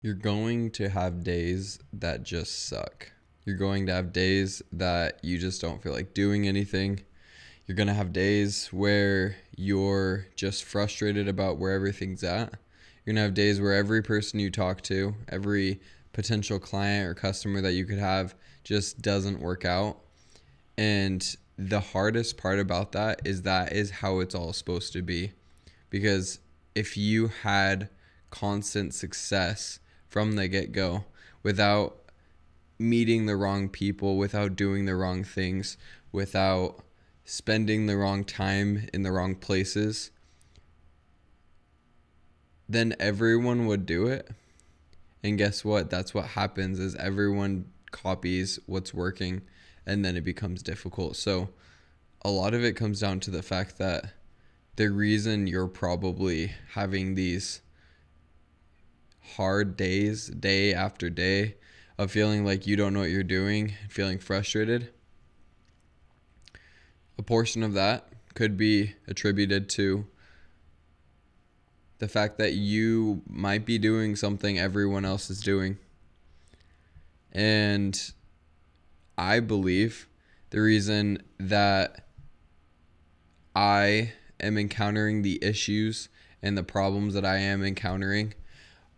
You're going to have days that just suck. You're going to have days that you just don't feel like doing anything. You're going to have days where you're just frustrated about where everything's at. You're going to have days where every person you talk to, every potential client or customer that you could have just doesn't work out. And the hardest part about that is how it's all supposed to be. Because if you had constant success from the get-go without meeting the wrong people, without doing the wrong things, without spending the wrong time in the wrong places, then everyone would do it. And guess what? That's what happens is everyone copies what's working and then it becomes difficult. So a lot of it comes down to the fact that the reason you're probably having these hard days, day after day, of feeling like you don't know what you're doing, feeling frustrated, a portion of that could be attributed to the fact that you might be doing something everyone else is doing. And I believe the reason that I am encountering the issues and the problems that I am encountering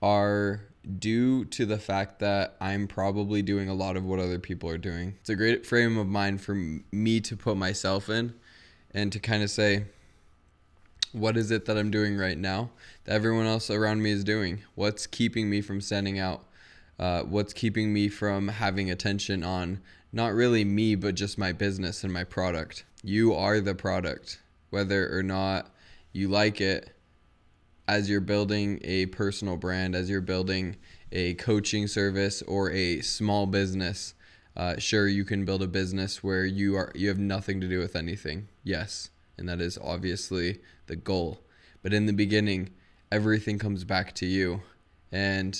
are due to the fact that I'm probably doing a lot of what other people are doing. It's a great frame of mind for me to put myself in and to kind of say, what is it that I'm doing right now that everyone else around me is doing? What's keeping me from standing out? What's keeping me from having attention on not really me, but just my business and my product? You are the product, whether or not you like it. As you're building a personal brand, as you're building a coaching service or a small business, sure, you can build a business where you have nothing to do with anything. Yes, and that is obviously the goal. But in the beginning, everything comes back to you, and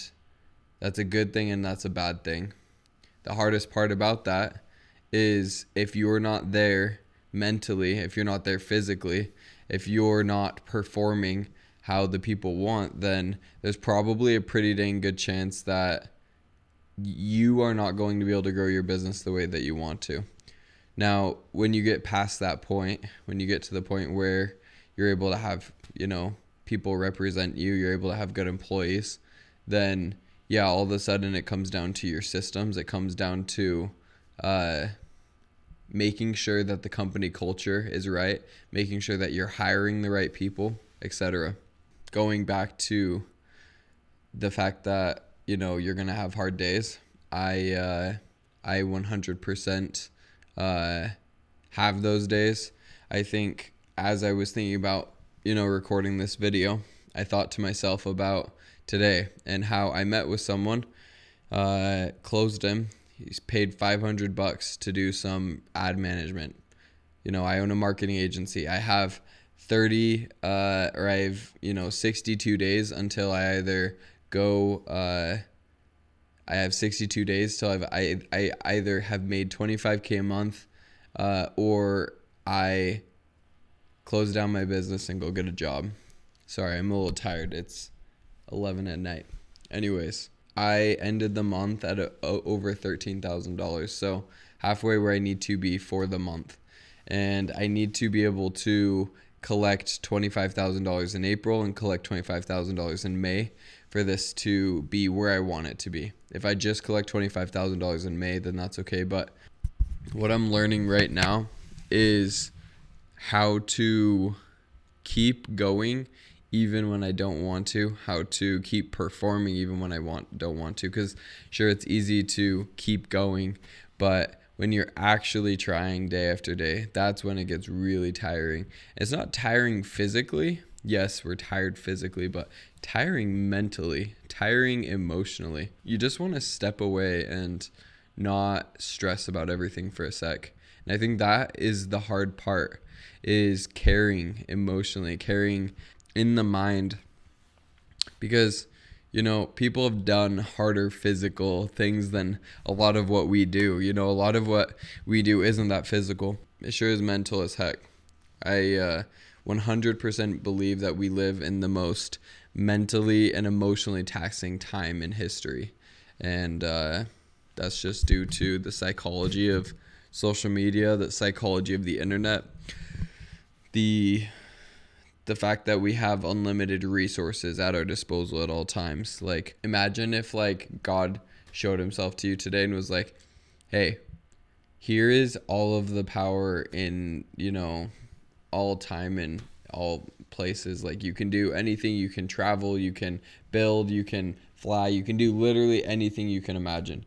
that's a good thing and that's a bad thing. The hardest part about that is if you're not there mentally, if you're not there physically, if you're not performing how the people want, then there's probably a pretty dang good chance that you are not going to be able to grow your business the way that you want to. Now, when you get past that point, when you get to the point where you're able to have, people represent you, you're able to have good employees, then yeah, all of a sudden it comes down to your systems. It comes down to making sure that the company culture is right, making sure that you're hiring the right people, etc. Going back to the fact that, you're going to have hard days. I 100% have those days. I think as I was thinking about, recording this video, I thought to myself about today and how I met with someone, closed him. He's paid $500 to do some ad management. I own a marketing agency. I have 62 days until I either go, I have 62 days till I either have made $25K a month, or I close down my business and go get a job. Sorry, I'm a little tired. It's 11 at night. Anyways, I ended the month at over $13,000. So halfway where I need to be for the month. And I need to be able to collect $25,000 in April and collect $25,000 in May for this to be where I want it to be. If I just collect $25,000 in May, then that's okay. But what I'm learning right now is how to keep going even when I don't want to, how to keep performing even when I don't want to. Because sure, it's easy to keep going, but when you're actually trying day after day, that's when it gets really tiring. It's not tiring physically. Yes, we're tired physically, but tiring mentally, tiring emotionally. You just want to step away and not stress about everything for a sec. And I think that is the hard part, is carrying emotionally, carrying in the mind, because people have done harder physical things than a lot of what we do. A lot of what we do isn't that physical. It sure is mental as heck. I 100% believe that we live in the most mentally and emotionally taxing time in history. And that's just due to the psychology of social media, the psychology of the internet, the fact that we have unlimited resources at our disposal at all times. Like, imagine if like God showed himself to you today and was like, hey, here is all of the power in, all time and all places. Like, you can do anything, you can travel, you can build, you can fly, you can do literally anything you can imagine.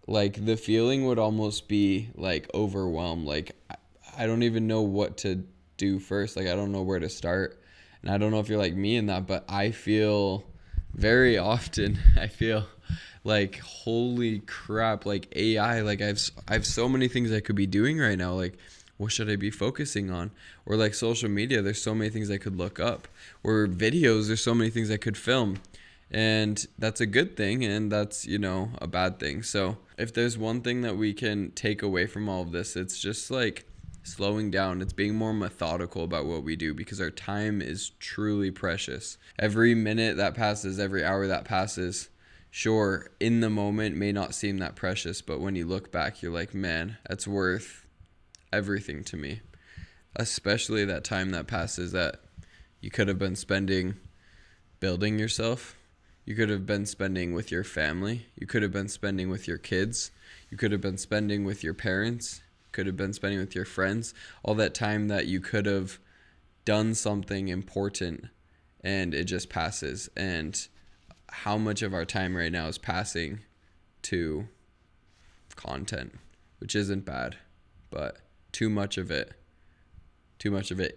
Like, the feeling would almost be like overwhelmed. Like, I don't even know what to do first. Like, I don't know where to start. And I don't know if you're like me in that, but I feel very often, I feel like, holy crap, like AI, like I have so many things I could be doing right now. Like, what should I be focusing on? Or like social media, there's so many things I could look up. Or videos, there's so many things I could film. And that's a good thing, and that's, a bad thing. So if there's one thing that we can take away from all of this, it's just like slowing down. It's being more methodical about what we do, because our time is truly precious. Every minute that passes, every hour that passes, sure, in the moment may not seem that precious, but when you look back, you're like, man, that's worth everything to me. Especially that time that passes that you could have been spending building yourself. You could have been spending with your family. You could have been spending with your kids. You could have been spending with your parents. Could have been spending with your friends. All that time that you could have done something important, and it just passes. And how much of our time right now is passing to content, which isn't bad, but too much of it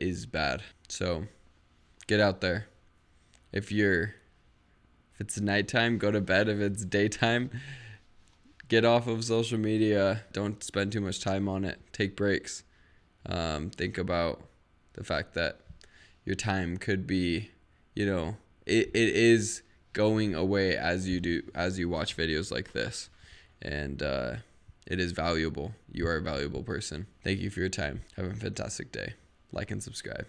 is bad. So get out there. If it's nighttime, go to bed. If it's daytime, get off of social media. Don't spend too much time on it. Take breaks. Think about the fact that your time could be, it is going away as you watch videos like this. And it is valuable. You are a valuable person. Thank you for your time. Have a fantastic day. Like and subscribe.